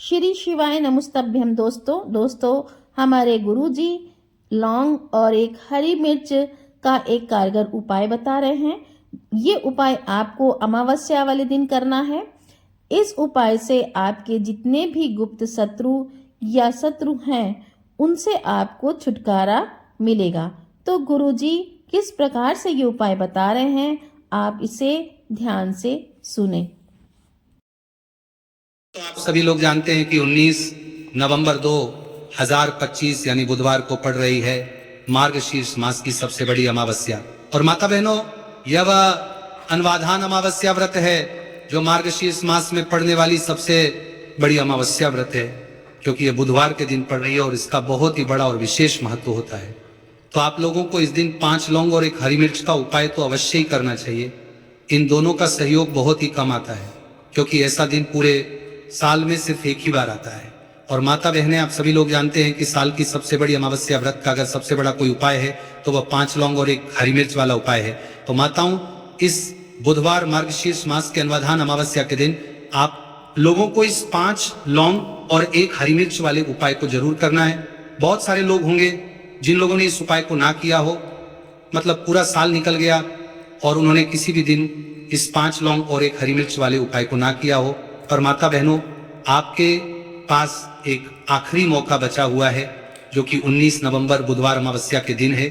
श्री शिवाय नमस्तभ्यम। दोस्तों हमारे गुरुजी लौंग और एक हरी मिर्च का एक कारगर उपाय बता रहे हैं। ये उपाय आपको अमावस्या वाले दिन करना है। इस उपाय से आपके जितने भी गुप्त शत्रु या शत्रु हैं उनसे आपको छुटकारा मिलेगा। तो गुरुजी किस प्रकार से ये उपाय बता रहे हैं, आप इसे ध्यान से सुने। तो आप सभी लोग जानते हैं कि 19 नवंबर 2025 यानी बुधवार को पड़ रही है मार्गशीर्ष मास की सबसे बड़ी अमावस्या। और माता बहनों, यह वह अनवाधान अमावस्या व्रत है जो मार्गशीर्ष मास में पड़ने वाली सबसे बड़ी अमावस्या व्रत है, क्योंकि यह बुधवार के दिन पड़ रही है और इसका बहुत ही बड़ा और विशेष महत्व होता है। तो आप लोगों को इस दिन 5 लौंग और एक हरी मिर्च का उपाय तो अवश्य ही करना चाहिए। इन दोनों का सहयोग बहुत ही कम आता है, क्योंकि ऐसा दिन पूरे साल में सिर्फ एक ही बार आता है। और माता बहनें, आप सभी लोग जानते हैं कि साल की सबसे बड़ी अमावस्या व्रत का अगर सबसे बड़ा कोई उपाय है तो वह 5 लौंग और एक हरी मिर्च वाला उपाय है। तो माताओं, इस बुधवार मार्गशीर्ष मास के अनवाधान अमावस्या के दिन आप लोगों को इस 5 लौंग और एक हरी मिर्च वाले उपाय को जरूर करना है। बहुत सारे लोग होंगे जिन लोगों ने इस उपाय को ना किया हो, मतलब पूरा साल निकल गया और उन्होंने किसी भी दिन इस 5 लौंग और एक हरी मिर्च वाले उपाय को ना किया हो। पर माता बहनों, आपके पास एक आखिरी मौका बचा हुआ है, जो कि 19 नवंबर बुधवार अमावस्या के दिन है।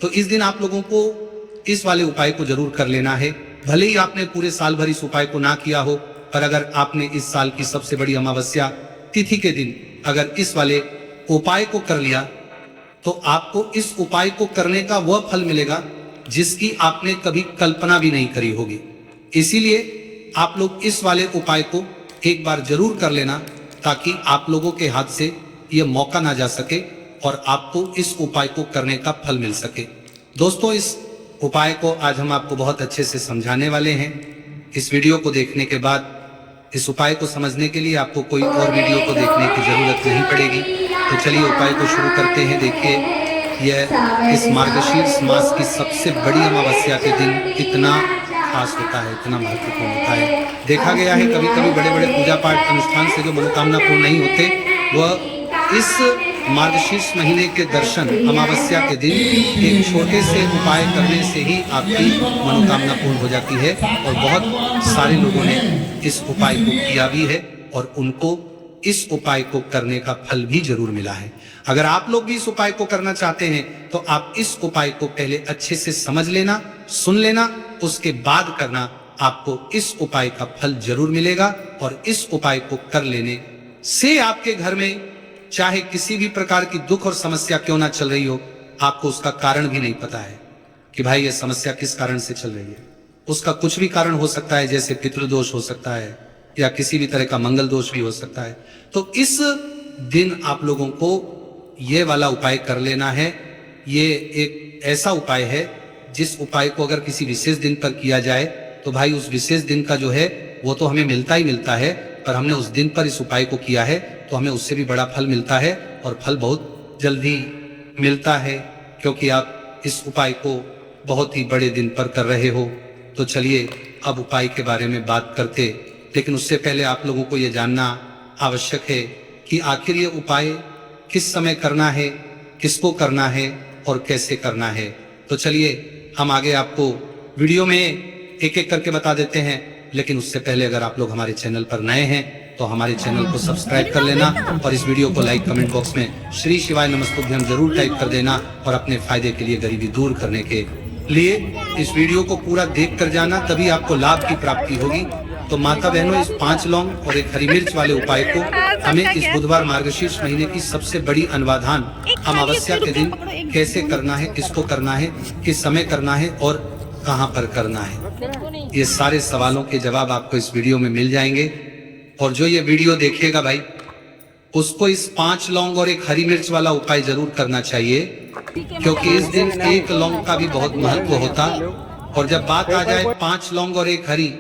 तो इस दिन आप लोगों को इस वाले उपाय को जरूर कर लेना है। भले ही आपने पूरे साल भर इस उपाय को ना किया हो, पर अगर आपने इस साल की सबसे बड़ी अमावस्या तिथि के दिन अगर इस वाले उपाय को कर लिया, तो आपको इस उपाय को करने का वह फल मिलेगा जिसकी आपने कभी कल्पना भी नहीं करी होगी। इसीलिए आप लोग इस वाले उपाय को एक बार जरूर कर लेना, ताकि आप लोगों के हाथ से यह मौका ना जा सके और आपको इस उपाय को करने का फल मिल सके। दोस्तों, इस उपाय को आज हम आपको बहुत अच्छे से समझाने वाले हैं। इस वीडियो को देखने के बाद इस उपाय को समझने के लिए आपको कोई और वीडियो को देखने की जरूरत नहीं पड़ेगी। तो चलिए उपाय को शुरू करते हैं। देखिए, यह इस मार्गशीर्ष मास की सबसे बड़ी अमावस्या के दिन इतना खास होता है, इतना महत्वपूर्ण होता है। देखा गया है कभी कभी बड़े बड़े पूजा पाठ अनुष्ठान से जो मनोकामना पूर्ण नहीं होते, वह इस मार्गशीर्ष महीने के दर्शन अमावस्या के दिन एक छोटे से उपाय करने से ही आपकी मनोकामना पूर्ण हो जाती है। और बहुत सारे लोगों ने इस उपाय को किया भी है और उनको इस उपाय को करने का फल भी जरूर मिला है। अगर आप लोग भी इस उपाय को करना चाहते हैं तो आप इस उपाय को पहले अच्छे से समझ लेना, सुन लेना, उसके बाद करना। आपको इस उपाय का फल जरूर मिलेगा और इस उपाय को कर लेने से आपके घर में चाहे किसी भी प्रकार की दुख और समस्या क्यों ना चल रही हो, आपको उसका कारण भी नहीं पता है कि भाई ये समस्या किस कारण से चल रही है। उसका कुछ भी कारण हो सकता है, जैसे पितृदोष हो सकता है या किसी भी तरह का मंगल दोष भी हो सकता है। तो इस दिन आप लोगों को ये वाला उपाय कर लेना है। ये एक ऐसा उपाय है जिस उपाय को अगर किसी विशेष दिन पर किया जाए तो भाई उस विशेष दिन का जो है वो तो हमें मिलता ही मिलता है, पर हमने उस दिन पर इस उपाय को किया है तो हमें उससे भी बड़ा फल मिलता है और फल बहुत जल्दी मिलता है, क्योंकि आप इस उपाय को बहुत ही बड़े दिन पर कर रहे हो। तो चलिए अब उपाय के बारे में बात करते, लेकिन उससे पहले आप लोगों को यह जानना आवश्यक है कि आखिर ये उपाय किस समय करना है, किसको करना है और कैसे करना है। तो चलिए हम आगे आपको वीडियो में एक एक करके बता देते हैं, लेकिन उससे पहले अगर आप लोग हमारे चैनल पर नए हैं तो हमारे चैनल को सब्सक्राइब कर लेना और इस वीडियो को लाइक कमेंट बॉक्स में श्री शिवाय नमस्तुभ्यम जरूर टाइप कर देना। और अपने फायदे के लिए, गरीबी दूर करने के लिए इस वीडियो को पूरा देख कर जाना, तभी आपको लाभ की प्राप्ति होगी। तो माता बहनों, इस 5 लौंग और एक हरी मिर्च वाले उपाय को हमें इस बुधवार मार्गशीर्ष महीने की सबसे बड़ी अनवाधान अमावस्या के दिन कैसे करना है, किसको करना है, किस समय करना है और कहां पर करना है, ये सारे सवालों के जवाब आपको इस वीडियो में मिल जाएंगे। और जो ये वीडियो देखेगा भाई, उसको इस 5 लौंग और एक हरी मिर्च वाला उपाय जरूर करना चाहिए, क्योंकि इस दिन एक लौंग का भी बहुत महत्व होता। और जब बात आ जाए 5 लौंग और एक हरी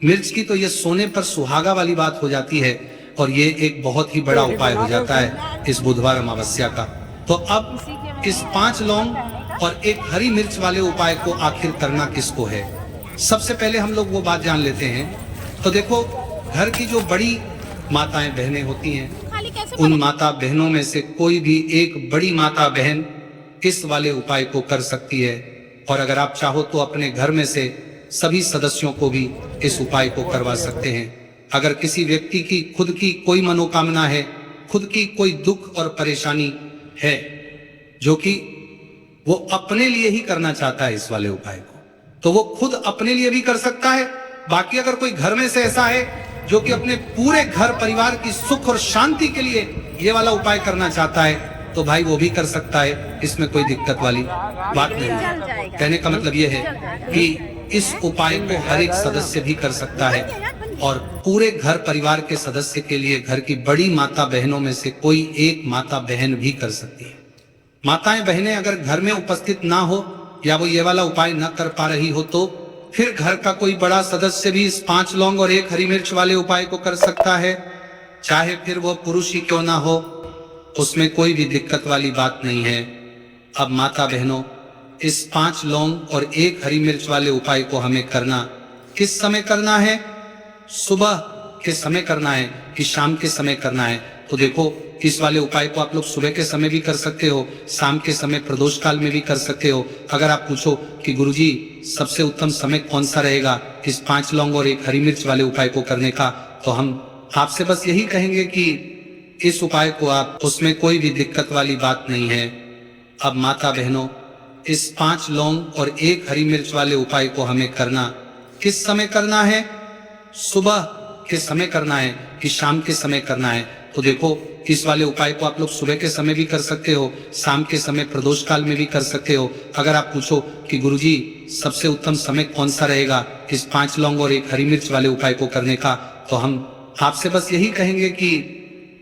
मिर्च की, तो ये सोने पर सुहागा वाली बात हो जाती है और ये एक बहुत ही बड़ा उपाय हो जाता है इस बुधवार अमावस्या का। तो अब इस 5 लौंग और एक हरी मिर्च वाले उपाय को आखिर करना किसको है, सबसे पहले हम लोग वो बात जान लेते हैं। तो देखो, घर की जो बड़ी माताएं बहनें होती हैं, खाली कैसे उन माता बहनों में से कोई भी एक बड़ी माता बहन इस वाले उपाय को कर सकती है। और अगर आप चाहो तो अपने घर में से सभी सदस्यों को भी इस उपाय को करवा सकते हैं। अगर किसी व्यक्ति की खुद की कोई मनोकामना है, खुद की कोई दुख और परेशानी है जो कि वो अपने लिए ही करना चाहता है इस वाले उपाय को, तो वो खुद अपने लिए भी कर सकता है। बाकी अगर कोई घर में से ऐसा है जो कि अपने पूरे घर परिवार की सुख और शांति के लिए ये वाला उपाय करना चाहता है तो भाई वो भी कर सकता है, इसमें कोई दिक्कत वाली बात नहीं है। कहने का मतलब ये है कि इस उपाय को हर एक सदस्य भी कर सकता है और पूरे घर परिवार के सदस्य के लिए घर की बड़ी माता बहनों में से कोई एक माता बहन भी कर सकती है। माताएं बहनें अगर घर में उपस्थित ना हो या वो ये वाला उपाय न कर पा रही हो तो फिर घर का कोई बड़ा सदस्य भी इस 5 लौंग और 1 हरी मिर्च वाले उपाय को कर सकता है, चाहे फिर वो पुरुष ही क्यों ना हो, उसमें कोई भी दिक्कत वाली बात नहीं है। अब माता बहनों, इस 5 लौंग और 1 हरी मिर्च वाले उपाय को हमें करना किस समय करना है? सुबह के समय करना है कि शाम के समय करना है? तो देखो, इस वाले उपाय को आप लोग सुबह के समय भी कर सकते हो, शाम के समय प्रदोष काल में भी कर सकते हो। अगर आप पूछो कि गुरुजी सबसे उत्तम समय कौन सा रहेगा इस 5 लौंग और 1 हरी मिर्च वाले उपाय को करने का, तो हम आपसे बस यही कहेंगे कि इस उपाय को आप, उसमें कोई भी दिक्कत वाली बात नहीं है। अब माता बहनों, इस 5 लौंग और 1 हरी मिर्च वाले उपाय को हमें करना किस समय करना है? सुबह के समय करना है कि शाम के समय करना है? तो देखो, इस वाले उपाय को आप लोग सुबह के समय भी कर सकते हो, शाम के समय प्रदोष काल में भी कर सकते हो। अगर आप पूछो कि गुरुजी सबसे उत्तम समय कौन सा रहेगा इस 5 लौंग और 1 हरी मिर्च वाले उपाय को करने का, तो हम आपसे बस यही कहेंगे कि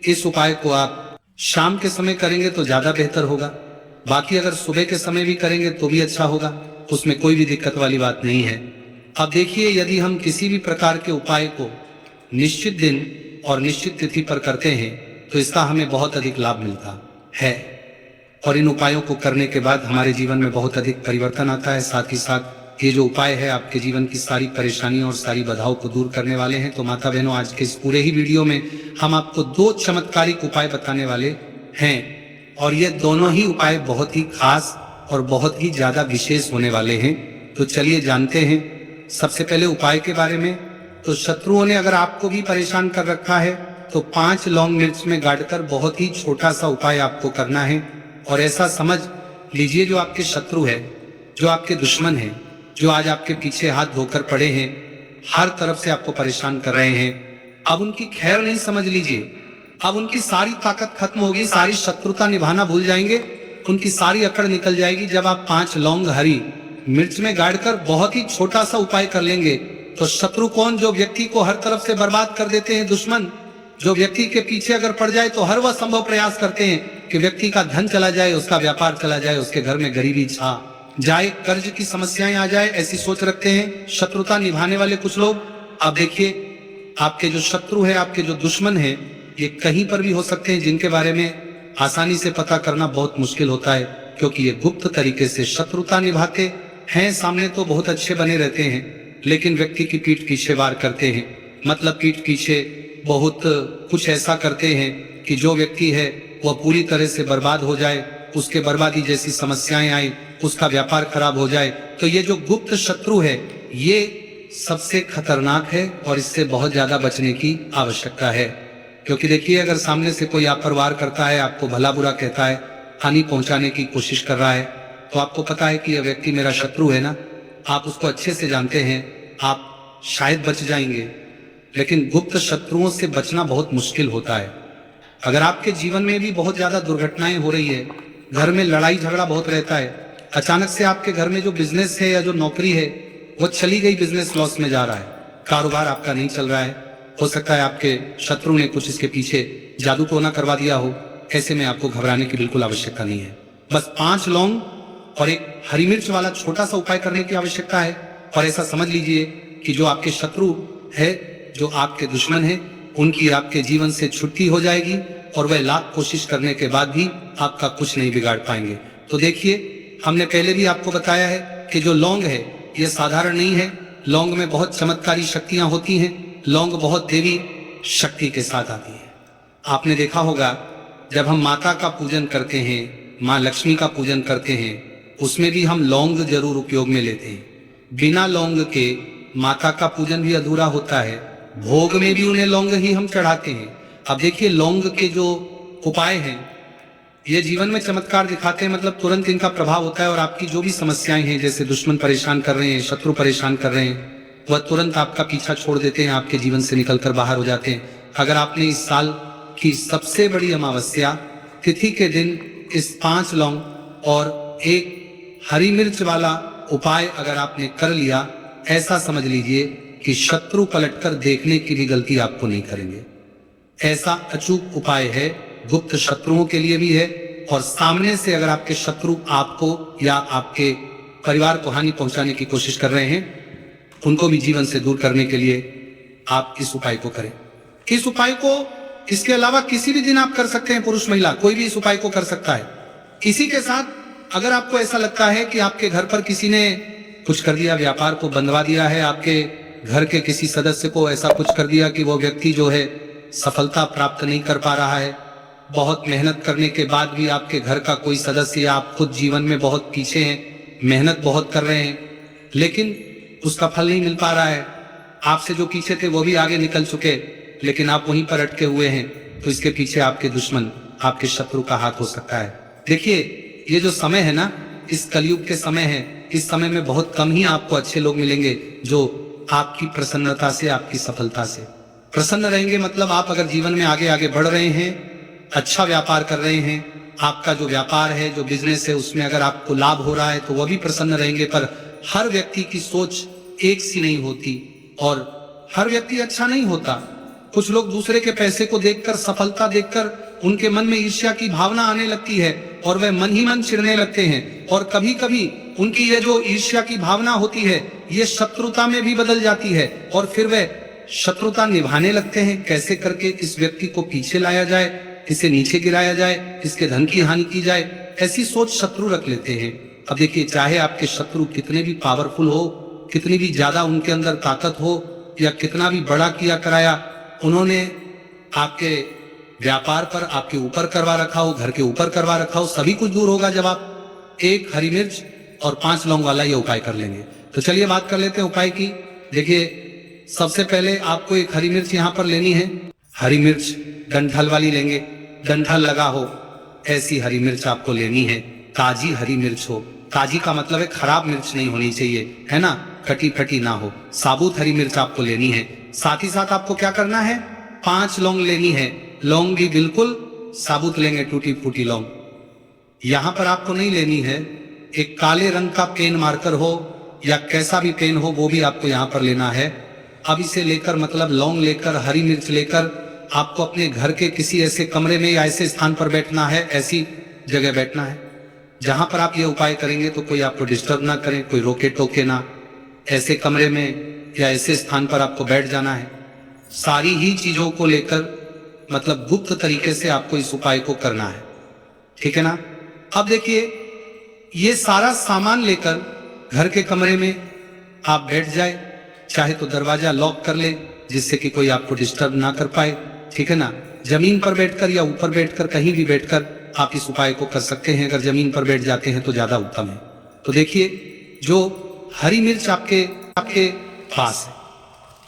इस उपाय को आप शाम के समय करेंगे तो ज्यादा बेहतर होगा। बाकी अगर सुबह के समय भी करेंगे तो भी अच्छा होगा, उसमें कोई भी दिक्कत वाली बात नहीं है। अब देखिए, यदि हम किसी भी प्रकार के उपाय को निश्चित दिन और निश्चित तिथि पर करते हैं तो इसका हमें बहुत अधिक लाभ मिलता है और इन उपायों को करने के बाद हमारे जीवन में बहुत अधिक परिवर्तन आता है। साथ ही साथ ये जो उपाय है आपके जीवन की सारी परेशानियों और सारी बाधाओं को दूर करने वाले हैं। तो माता बहनों, आज के इस पूरे ही वीडियो में हम आपको 2 चमत्कारिक उपाय बताने वाले हैं और ये दोनों ही उपाय बहुत ही खास और बहुत ही ज्यादा विशेष होने वाले हैं। तो चलिए जानते हैं सबसे पहले उपाय के बारे में। तो शत्रुओं ने अगर आपको भी परेशान कर रखा है तो 5 लौंग मिर्च में गाड़कर बहुत ही छोटा सा उपाय आपको करना है। और ऐसा समझ लीजिए, जो आपके शत्रु है, जो आपके दुश्मन है, जो आज आपके पीछे हाथ धोकर पड़े हैं, हर तरफ से आपको परेशान कर रहे हैं, अब उनकी खैर नहीं समझ लीजिए। अब उनकी सारी ताकत खत्म होगी, सारी शत्रुता निभाना भूल जाएंगे, उनकी सारी अकड़ निकल जाएगी जब आप 5 लौंग हरी मिर्च में गाड़कर बहुत ही छोटा सा उपाय कर लेंगे। तो शत्रु कौन? जो व्यक्ति को हर तरफ से बर्बाद कर देते हैं दुश्मन, जो व्यक्ति के पीछे अगर पड़ जाए तो हर वह संभव प्रयास करते हैं कि व्यक्ति का धन चला जाए, उसका व्यापार चला जाए, उसके घर में गरीबी छा जाए, कर्ज की समस्याएं आ जाए, ऐसी सोच रखते हैं शत्रुता निभाने वाले कुछ लोग। अब देखिए, आपके जो शत्रु है, आपके जो दुश्मन है, ये कहीं पर भी हो सकते हैं, जिनके बारे में आसानी से पता करना बहुत मुश्किल होता है, क्योंकि ये गुप्त तरीके से शत्रुता निभाते हैं। सामने तो बहुत अच्छे बने रहते हैं, लेकिन व्यक्ति की पीठ पीछे वार करते हैं। मतलब पीठ पीछे बहुत कुछ ऐसा करते हैं कि जो व्यक्ति है वह पूरी तरह से बर्बाद हो जाए, उसके बर्बादी जैसी समस्याएं आई, उसका व्यापार खराब हो जाए। तो ये जो गुप्त शत्रु है, ये सबसे खतरनाक है और इससे बहुत ज्यादा बचने की आवश्यकता है। क्योंकि देखिए, अगर सामने से कोई आप पर वार करता है, आपको भला बुरा कहता है, हानि पहुंचाने की कोशिश कर रहा है, तो आपको पता है कि यह व्यक्ति मेरा शत्रु है ना, आप उसको अच्छे से जानते हैं, आप शायद बच जाएंगे। लेकिन गुप्त शत्रुओं से बचना बहुत मुश्किल होता है। अगर आपके जीवन में भी बहुत ज्यादा दुर्घटनाएं हो रही है, घर में लड़ाई झगड़ा बहुत रहता है, अचानक से आपके घर में जो बिजनेस है या जो नौकरी है वो चली गई, बिजनेस लॉस में जा रहा है, कारोबार आपका नहीं चल रहा है, हो सकता है आपके शत्रु ने कुछ इसके पीछे जादू टोना करवा दिया हो, ऐसे में आपको घबराने की बिल्कुल आवश्यकता नहीं है। बस 5 लौंग और 1 हरी मिर्च वाला छोटा सा उपाय करने की आवश्यकता है। और ऐसा समझ लीजिए कि जो आपके शत्रु है, जो आपके दुश्मन है, उनकी आपके जीवन से छुट्टी हो जाएगी और वह लाख कोशिश करने के बाद भी आपका कुछ नहीं बिगाड़ पाएंगे। तो देखिए, हमने पहले भी आपको बताया है कि जो लौंग है ये साधारण नहीं है, लौंग में बहुत चमत्कारी शक्तियां होती हैं, लौंग बहुत देवी शक्ति के साथ आती है। आपने देखा होगा जब हम माता का पूजन करते हैं, माँ लक्ष्मी का पूजन करते हैं, उसमें भी हम लौंग जरूर उपयोग में लेते हैं। बिना लौंग के माता का पूजन भी अधूरा होता है, भोग में भी उन्हें लौंग ही हम चढ़ाते हैं। अब देखिए लौंग के जो उपाय हैं ये जीवन में चमत्कार दिखाते हैं, मतलब तुरंत इनका प्रभाव होता है और आपकी जो भी समस्याएं हैं, जैसे दुश्मन परेशान कर रहे हैं, शत्रु परेशान कर रहे हैं, वह तुरंत आपका पीछा छोड़ देते हैं, आपके जीवन से निकलकर बाहर हो जाते हैं। अगर आपने इस साल की सबसे बड़ी अमावस्या तिथि के दिन इस 5 लौंग और 1 हरी मिर्च वाला उपाय अगर आपने कर लिया, ऐसा समझ लीजिए कि शत्रु पलटकर देखने की भी गलती आपको नहीं करेंगे। ऐसा अचूक उपाय है, गुप्त शत्रुओं के लिए भी है, और सामने से अगर आपके शत्रु आपको या आपके परिवार को हानि पहुंचाने की कोशिश कर रहे हैं, उनको भी जीवन से दूर करने के लिए आप इस उपाय को करें। इस उपाय को इसके अलावा किसी भी दिन आप कर सकते हैं, पुरुष महिला कोई भी इस उपाय को कर सकता है। इसी के साथ अगर आपको ऐसा लगता है कि आपके घर पर किसी ने कुछ कर दिया, व्यापार को बंदवा दिया है, आपके घर के किसी सदस्य को ऐसा कुछ कर दिया कि वो व्यक्ति जो है सफलता प्राप्त नहीं कर पा रहा है, बहुत मेहनत करने के बाद भी आपके घर का कोई सदस्य या आप खुद जीवन में बहुत पीछे हैं, मेहनत बहुत कर रहे हैं लेकिन उसका फल नहीं मिल पा रहा है, आपसे जो पीछे थे वो भी आगे निकल चुके लेकिन आप वहीं पर अटके हुए हैं, तो इसके पीछे आपके दुश्मन, आपके शत्रु का हाथ हो सकता है। देखिए ये जो समय है ना, इस कलयुग के समय है, इस समय में बहुत कम ही आपको अच्छे लोग मिलेंगे जो आपकी प्रसन्नता से, आपकी सफलता से प्रसन्न रहेंगे। मतलब आप अगर जीवन में आगे आगे बढ़ रहे हैं, अच्छा व्यापार कर रहे हैं, आपका जो व्यापार है, जो बिजनेस है, उसमें अगर आपको लाभ हो रहा है तो वह भी प्रसन्न रहेंगे। पर हर व्यक्ति की सोच एक सी नहीं होती और हर व्यक्ति अच्छा नहीं होता। कुछ लोग दूसरे के पैसे को देखकर, सफलता देखकर उनके मन में ईर्ष्या की भावना आने लगती है और वह मन ही मन चिढ़ने लगते हैं, और कभी कभी उनकी ये जो ईर्ष्या की भावना होती है ये शत्रुता में भी बदल जाती है और फिर वह शत्रुता निभाने लगते हैं। कैसे करके इस व्यक्ति को पीछे लाया जाए, इसे नीचे गिराया जाए, इसके धन की हानि की जाए, ऐसी सोच शत्रु रख लेते हैं। अब देखिए चाहे आपके शत्रु कितने भी पावरफुल हो, कितनी भी ज्यादा उनके अंदर ताकत हो, या कितना भी बड़ा किया कराया उन्होंने आपके व्यापार पर, आपके ऊपर करवा रखा हो, घर के ऊपर करवा रखा हो, सभी कुछ दूर होगा जब आप 1 हरी मिर्च और 5 लौंग वाला ये उपाय कर लेंगे। तो चलिए बात कर लेते हैं उपाय की। देखिए सबसे पहले आपको 1 हरी मिर्च यहाँ पर लेनी है। हरी मिर्च डंठल वाली लेंगे, डंठल लगा हो ऐसी हरी मिर्च आपको लेनी है। ताजी हरी मिर्च हो, ताजी का मतलब है खराब मिर्च नहीं होनी चाहिए, है ना, कटी फटी ना हो, साबुत हरी मिर्च आपको लेनी है। साथ ही साथ आपको क्या करना है, 5 लौंग लेनी है। लौंग भी बिल्कुल साबुत लेंगे, टूटी फूटी लौंग। यहां पर आपको नहीं लेनी है, एक काले रंग का पेन मार्कर हो या कैसा भी पेन हो वो भी आपको यहां पर लेना है। अब इसे लेकर, मतलब लौंग लेकर, हरी मिर्च लेकर आपको अपने घर के किसी ऐसे कमरे में या ऐसे स्थान पर बैठना है, ऐसी जगह बैठना है जहां पर आप ये उपाय करेंगे तो कोई आपको डिस्टर्ब ना करे, कोई रोके टोके ना। ऐसे कमरे में या ऐसे स्थान पर आपको बैठ जाना है। सारी ही चीजों को लेकर, मतलब गुप्त तरीके से आपको इस उपाय को करना है, ठीक है ना। अब देखिए ये सारा सामान लेकर घर के कमरे में आप बैठ जाए, चाहे तो दरवाजा लॉक कर ले जिससे कि कोई आपको डिस्टर्ब ना कर पाए, ठीक है ना। जमीन पर बैठकर या ऊपर बैठकर, कहीं भी बैठकर आप इस उपाय को कर सकते हैं। अगर जमीन पर बैठ जाते हैं तो ज्यादा उत्तम है। तो देखिए जो हरी मिर्च आपके पास है,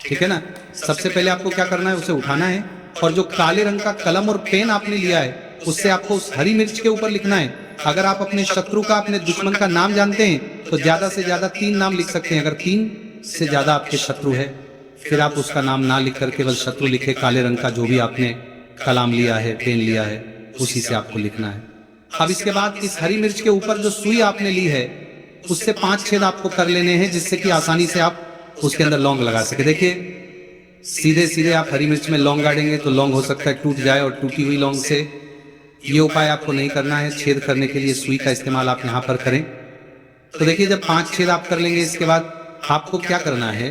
ठीक है ना, सबसे पहले आपको क्या करना है, उसे उठाना है और जो काले रंग का कलम और पेन आपने लिया है उससे आपको उस हरी मिर्च के ऊपर लिखना है। अगर आप अपने शत्रु का, अपने दुश्मन का नाम जानते हैं तो ज्यादा से ज्यादा 3 नाम लिख सकते हैं। अगर 3 से ज्यादा आपके शत्रु है फिर आप उसका नाम ना लिखकर केवल शत्रु लिखे, काले रंग का जो भी आपने कलम लिया है, पेन लिया है, उसी से आपको लिखना है। अब इसके बाद इस हरी मिर्च के ऊपर जो सुई आपने ली है उससे 5 छेद आपको कर लेने हैं जिससे कि आसानी से आप उसके अंदर लौंग लगा सके। देखिए सीधे सीधे आप हरी मिर्च में लौंग गाड़ेंगे तो लौंग हो सकता है टूट जाए, और टूटी हुई लौंग से ये उपाय आपको नहीं करना है। छेद करने के लिए सुई का इस्तेमाल आप यहाँ पर करें। तो देखिए जब 5 छेद आप कर लेंगे इसके बाद आपको क्या करना है,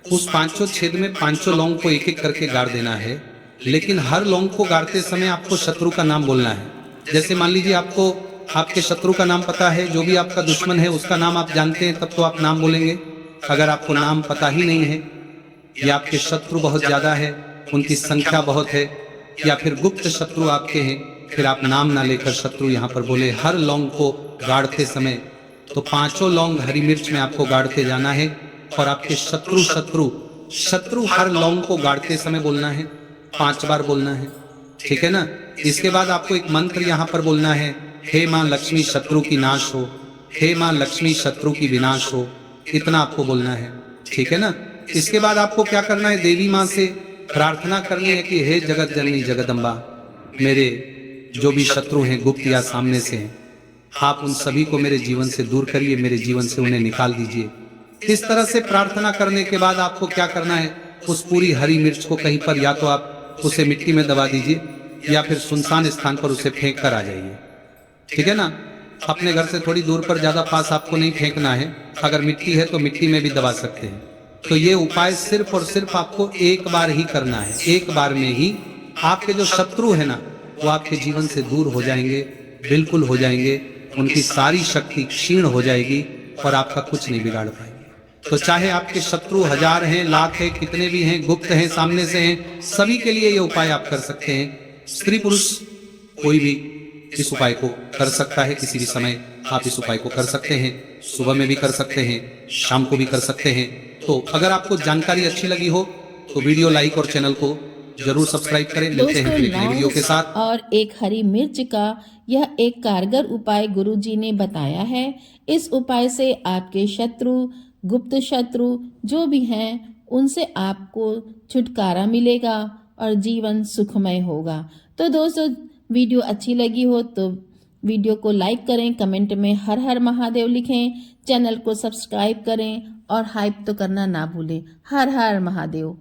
उस 5 छेद में 5 लौंग को एक एक करके गाड़ देना है। लेकिन हर लौंग को गाड़ते समय आपको शत्रु का नाम बोलना है। जैसे मान लीजिए आपको आपके शत्रु का नाम पता है, जो भी आपका दुश्मन है उसका नाम आप जानते हैं, तब तो आप नाम बोलेंगे। अगर आपको नाम पता ही नहीं है या आपके शत्रु बहुत ज्यादा है उनकी संख्या बहुत है, या फिर गुप्त शत्रु आपके हैं, फिर आप नाम ना लेकर शत्रु यहाँ पर बोले। हर लौंग को गाड़ते समय तो 5 लौंग हरी मिर्च में आपको गाड़ते जाना है, और आपके शत्रु शत्रु शत्रु हर लौंग को गाड़ते समय बोलना है, 5 बार बोलना है, ठीक है ना। इसके बाद आपको एक मंत्र यहाँ पर बोलना है, हे माँ लक्ष्मी शत्रु की नाश हो, हे माँ लक्ष्मी शत्रु की विनाश हो, इतना आपको बोलना है, ठीक है ना। इसके बाद आपको क्या करना है, देवी माँ से प्रार्थना करनी है कि हे जगत जननी जगदम्बा, मेरे जो भी शत्रु हैं गुप्त या सामने से हैं, आप उन सभी को मेरे जीवन से दूर करिए, मेरे जीवन से उन्हें निकाल दीजिए। इस तरह से प्रार्थना करने के बाद आपको क्या करना है, उस पूरी हरी मिर्च को कहीं पर या तो आप उसे मिट्टी में दबा दीजिए, या फिर सुनसान स्थान पर उसे फेंक कर आ जाइए, ठीक है ना। अपने घर से थोड़ी दूर पर, ज्यादा पास आपको नहीं फेंकना है। अगर मिट्टी है तो मिट्टी में भी दबा सकते हैं। तो ये उपाय सिर्फ और सिर्फ आपको एक बार ही करना है। एक बार में ही आपके जो शत्रु है ना, वो आपके जीवन से दूर हो जाएंगे, बिल्कुल हो जाएंगे। उनकी सारी शक्ति क्षीण हो जाएगी और आपका कुछ नहीं बिगाड़ पाएंगे। तो चाहे आपके शत्रु 1000 हैं, लाख हैं, कितने भी हैं, गुप्त हैं, सामने से हैं, सभी के लिए ये उपाय आप कर सकते हैं। स्त्री पुरुष कोई भी इस उपाय को कर सकता है। किसी भी समय आप इस उपाय को कर सकते हैं। सुबह में भी कर सकते हैं, शाम को भी कर सकते हैं। तो अगर आपको जानकारी अच्छी लगी हो तो वीडियो लाइक और चैनल को जरूर सब्सक्राइब करें। मिलते हैं एक नए वीडियो के साथ। और एक हरी मिर्च का यह एक कारगर उपाय गुरुजी ने बताया है। इस उपाय से आपके शत्रु, गुप्त शत्रु जो भी हैं, उनसे आपको छुटकारा मिलेगा और जीवन सुखमय होगा। तो दोस्तों, वीडियो अच्छी लगी हो तो वीडियो को लाइक करें, कमेंट में हर हर महादेव लिखें, चैनल को सब्सक्राइब करें और हाइप तो करना ना भूलें। हर हर महादेव।